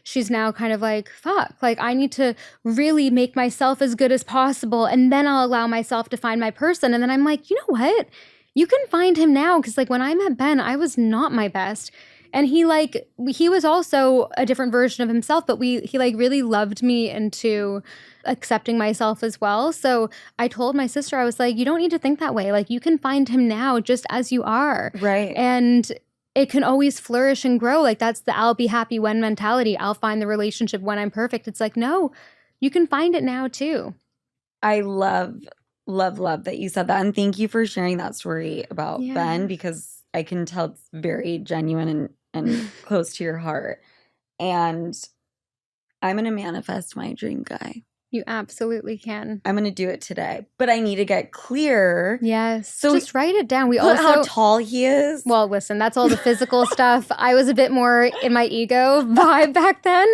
she's now kind of like, fuck, like, I need to really make myself as good as possible, and then I'll allow myself to find my person. And then I'm like, you know what? You can find him now. Because, when I met Ben, I was not my best. And he was also a different version of himself, but he really loved me into accepting myself as well. So I told my sister, I was like, you don't need to think that way. Like, you can find him now just as you are. Right. And it can always flourish and grow. Like, that's the I'll be happy when mentality. I'll find the relationship when I'm perfect. It's like, no, you can find it now too. I love that you said that. And thank you for sharing that story about Ben, because I can tell it's very genuine and close to your heart. And I'm going to manifest my dream guy. You absolutely can. I'm going to do it today. But I need to get clear. Yes. So just write it down. How tall he is. Well, listen, that's all the physical stuff. I was a bit more in my ego vibe back then.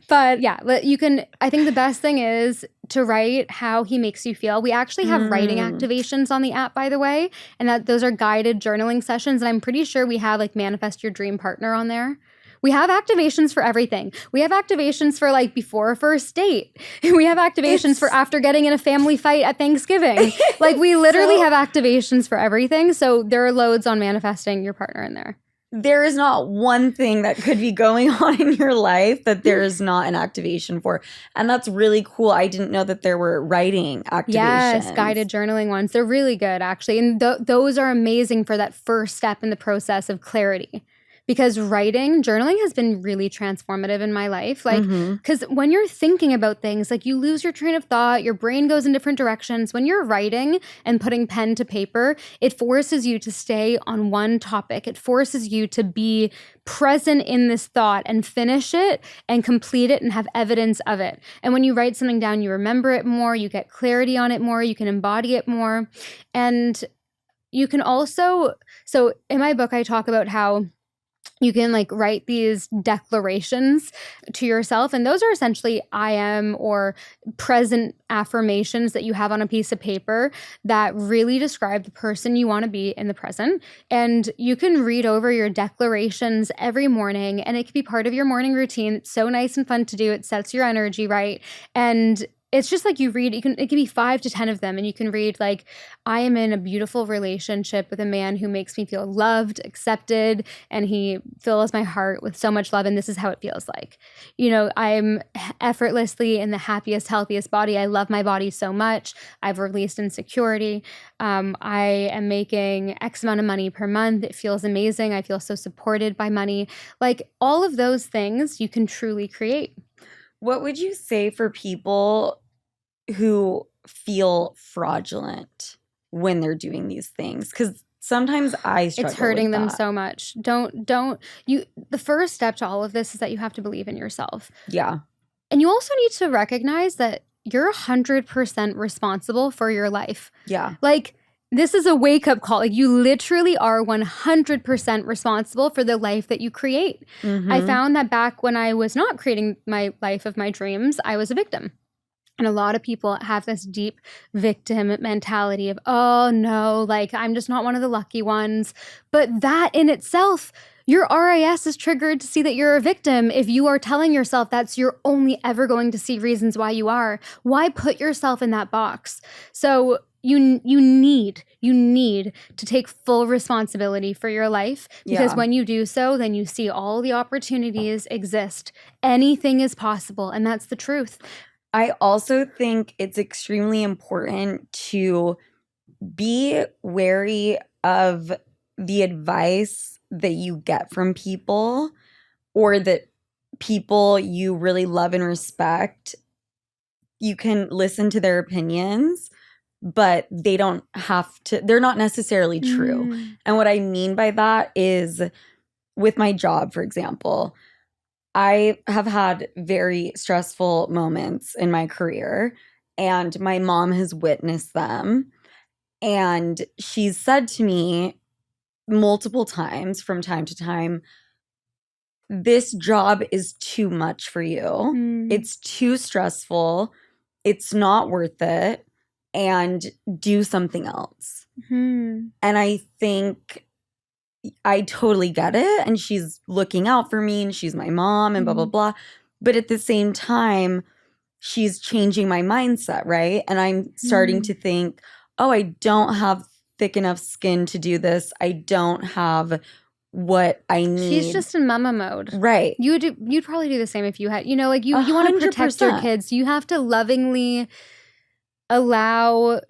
But yeah, you can. I think the best thing is to write how he makes you feel. We actually have writing activations on the app, by the way. And those are guided journaling sessions. And I'm pretty sure we have manifest your dream partner on there. We have activations for everything. We have activations for before a first date. We have activations for after getting in a family fight at Thanksgiving. We literally have activations for everything. So there are loads on manifesting your partner in there. There is not one thing that could be going on in your life that there is not an activation for. And that's really cool. I didn't know that there were writing activations. Yes, guided journaling ones. They're really good, actually. And those are amazing for that first step in the process of clarity. Because journaling has been really transformative in my life. Because when you're thinking about things, you lose your train of thought, your brain goes in different directions. When you're writing and putting pen to paper, it forces you to stay on one topic. It forces you to be present in this thought and finish it and complete it and have evidence of it. And when you write something down, you remember it more, you get clarity on it more, you can embody it more. And you can also, so in my book, I talk about how you can write these declarations to yourself. And those are essentially I am or present affirmations that you have on a piece of paper that really describe the person you want to be in the present. And you can read over your declarations every morning, and it can be part of your morning routine. It's so nice and fun to do. It sets your energy right. And it's just like you read, it can be 5 to 10 of them, and you can read like, I am in a beautiful relationship with a man who makes me feel loved, accepted, and he fills my heart with so much love, and this is how it feels like. You know, I'm effortlessly in the happiest, healthiest body. I love my body so much. I've released insecurity. I am making X amount of money per month. It feels amazing. I feel so supported by money. Like all of those things you can truly create. What would you say for people who feel fraudulent when they're doing these things? Because sometimes I struggle It's hurting with them that. so much. The first step to all of this is that you have to believe in yourself. Yeah. And you also need to recognize that you're 100% responsible for your life. Yeah. Like, this is a wake-up call. Like, you literally are 100% responsible for the life that you create. Mhm. I found that back when I was not creating my life of my dreams, I was a victim. And a lot of people have this deep victim mentality of, oh no, like I'm just not one of the lucky ones. But that in itself, your RIS is triggered to see that you're a victim. If you are telling yourself that's you're only ever going to see reasons why you are, why put yourself in that box? So you need to take full responsibility for your life, because Yeah. when you do so, then you see all the opportunities exist. Anything is possible, and that's the truth. I also think it's extremely important to be wary of the advice that you get from people, or that people you really love and respect. You can listen to their opinions, but they're not necessarily true. Mm. And what I mean by that is, with my job, for example, I have had very stressful moments in my career, and my mom has witnessed them. And she's said to me multiple times from time to time, this job is too much for you. Mm. It's too stressful. It's not worth it. And do something else. Mhm. And I think I totally get it. And she's looking out for me, and she's my mom, and blah, blah, Mhm. blah. But at the same time, she's changing my mindset, right? And I'm starting Mm. to think, oh, I don't have thick enough skin to do this. I don't have what I need. She's just in mama mode. Right. You'd probably do the same if you had, like you want to protect your 100%. kids. You have to lovingly allow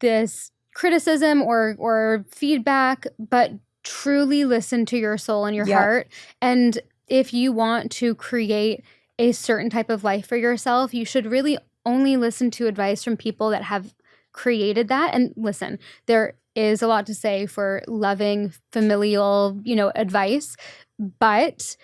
this criticism or feedback, but truly listen to your soul and your Yep. heart. And if you want to create a certain type of life for yourself, you should really only listen to advice from people that have created that. And listen, there is a lot to say for loving, familial, advice, but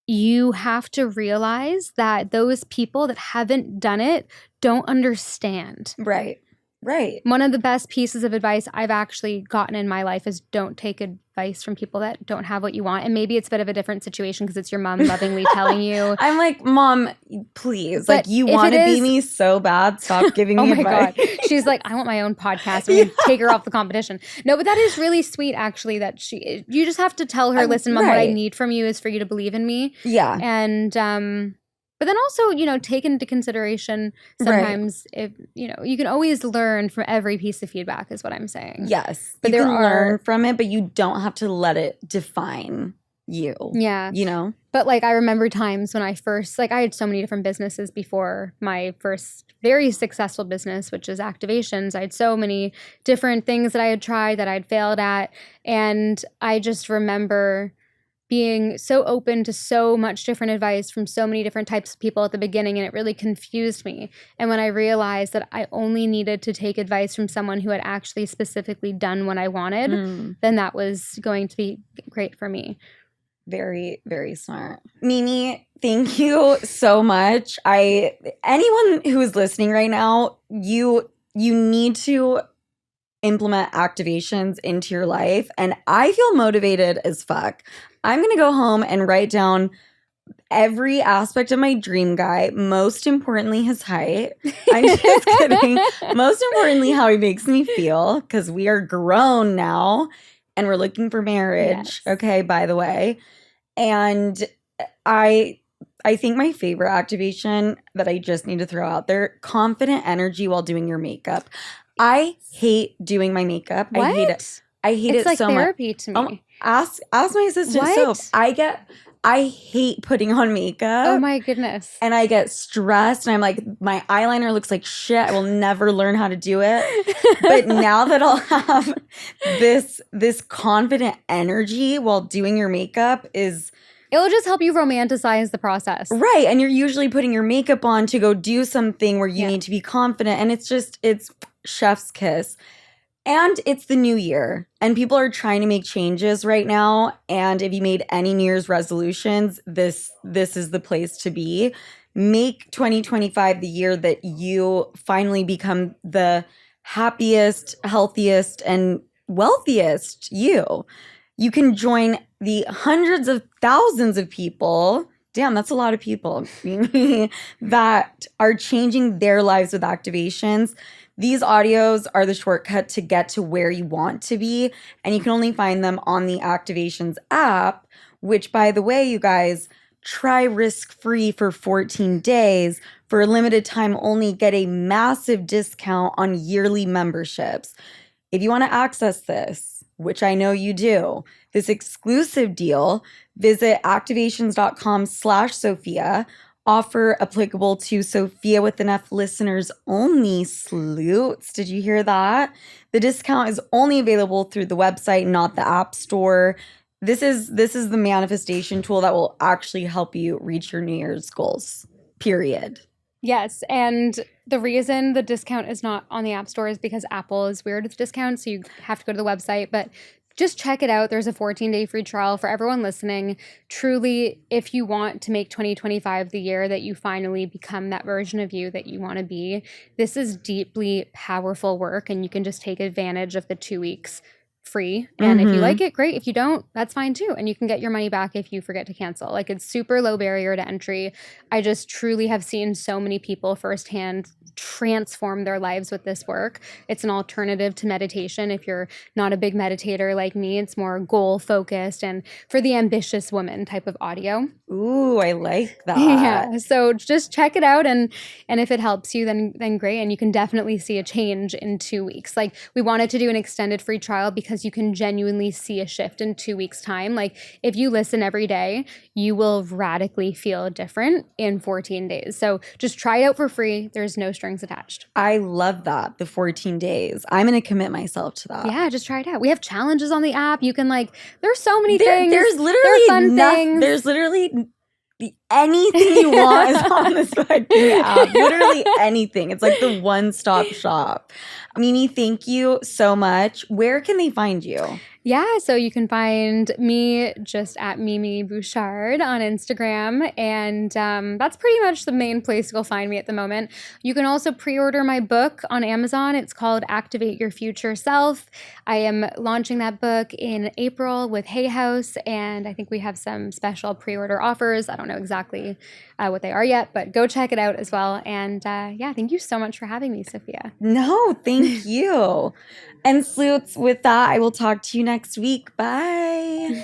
you have to realize that those people that haven't done it don't understand. Right. Right. One of the best pieces of advice I've actually gotten in my life is don't take advice from people that don't have what you want. And maybe it's a bit of a different situation because it's your mom lovingly telling you. I'm like, Mom, please. But Like, you if want to it be is- me so bad. Stop giving Oh me my advice. God. She's like, I want my own podcast. I'm going to take her off the competition. No, but that is really sweet, actually, that you just have to tell her, listen, Mom, what I right. need from you is for you to believe in me. Yeah. And, but then also, take into consideration sometimes if, you can always learn from every piece of feedback is what I'm saying. Yes. But you there can are- learn from it, but you don't have to let it define you. Yeah. You know? But like, I remember times when I first, like I had so many different businesses before my first very successful business, which is activations. I had so many different things that I had tried that I'd failed at. And I just remember being so open to so much different advice from so many different types of people at the beginning, and it really confused me. And when I realized that I only needed to take advice from someone who had actually specifically done what I wanted, then that was going to be great for me. Very, very smart. Mimi, thank you so much. Anyone who is listening right now, you need to implement activations into your life. And I feel motivated as fuck. I'm going to go home and write down every aspect of my dream guy. Most importantly, his height. I'm just kidding. Most importantly, how he makes me feel, because we are grown now and we're looking for marriage. Yes. Okay, by the way. And I I think my favorite activation that I just need to throw out there, confident energy while doing your makeup. I hate doing my makeup. What? I hate it. I hate It's it like so much. therapy to me. Ask my assistant What? Soap. I hate putting on makeup. Oh my goodness. And I get stressed and I'm like, my eyeliner looks like shit. I will never learn how to do it. But now that I'll have this confident energy while doing your makeup is It'll just help you romanticize the process. right. And you're usually putting your makeup on to go do something where you Yeah. need to be confident. And it's chef's kiss. And it's the new year, and people are trying to make changes right now. And if you made any New Year's resolutions, this is the place to be. Make 2025 the year that you finally become the happiest, healthiest, and wealthiest you. You can join the hundreds of thousands of people. Damn, that's a lot of people that are changing their lives with activations. These audios are the shortcut to get to where you want to be, and you can only find them on the Activations app, which, by the way, you guys, try risk-free for 14 days. For a limited time only, get a massive discount on yearly memberships. If you want to access this, which I know you do, this exclusive deal, visit activations.com/Sofia. Offer applicable to Sofia with enough listeners only, sloots. Did you hear that? The discount is only available through the website, not the app store. This is the manifestation tool that will actually help you reach your New Year's goals. Period. Yes, and the reason the discount is not on the App Store is because Apple is weird with discounts, so you have to go to the website, but just check it out. There's a 14-day free trial for everyone listening. Truly, if you want to make 2025 the year that you finally become that version of you that you want to be, this is deeply powerful work, and you can just take advantage of the 2 weeks free. And if you like it, great. If you don't, that's fine too. And you can get your money back if you forget to cancel. Like, it's super low barrier to entry. I just truly have seen so many people firsthand transform their lives with this work. It's an alternative to meditation. If you're not a big meditator like me, it's more goal focused and for the ambitious woman type of audio. Ooh, I like that. Yeah. So just check it out, and if it helps you, then great. And you can definitely see a change in 2 weeks. Like, we wanted to do an extended free trial because you can genuinely see a shift in 2 weeks' time. Like, if you listen every day, you will radically feel different in 14 days. So just try it out for free. There's no strings attached. I love that. The 14 days. I'm going to commit myself to that. Yeah, just try it out. We have challenges on the app. You can there's so many things. There's literally things. There's literally anything you want is on this fucking app. Literally anything. It's like the one-stop shop. Mimi, thank you so much. Where can they find you? Yeah, so you can find me just at Mimi Bouchard on Instagram, and that's pretty much the main place you'll find me at the moment. You can also pre-order my book on Amazon. It's called Activate Your Future Self. I am launching that book in April with Hay House, and I think we have some special pre-order offers. I don't know exactly what they are yet, but go check it out as well. And yeah, thank you so much for having me, Sofia. No, thank you. And sloots, with that, I will talk to you next week. Bye.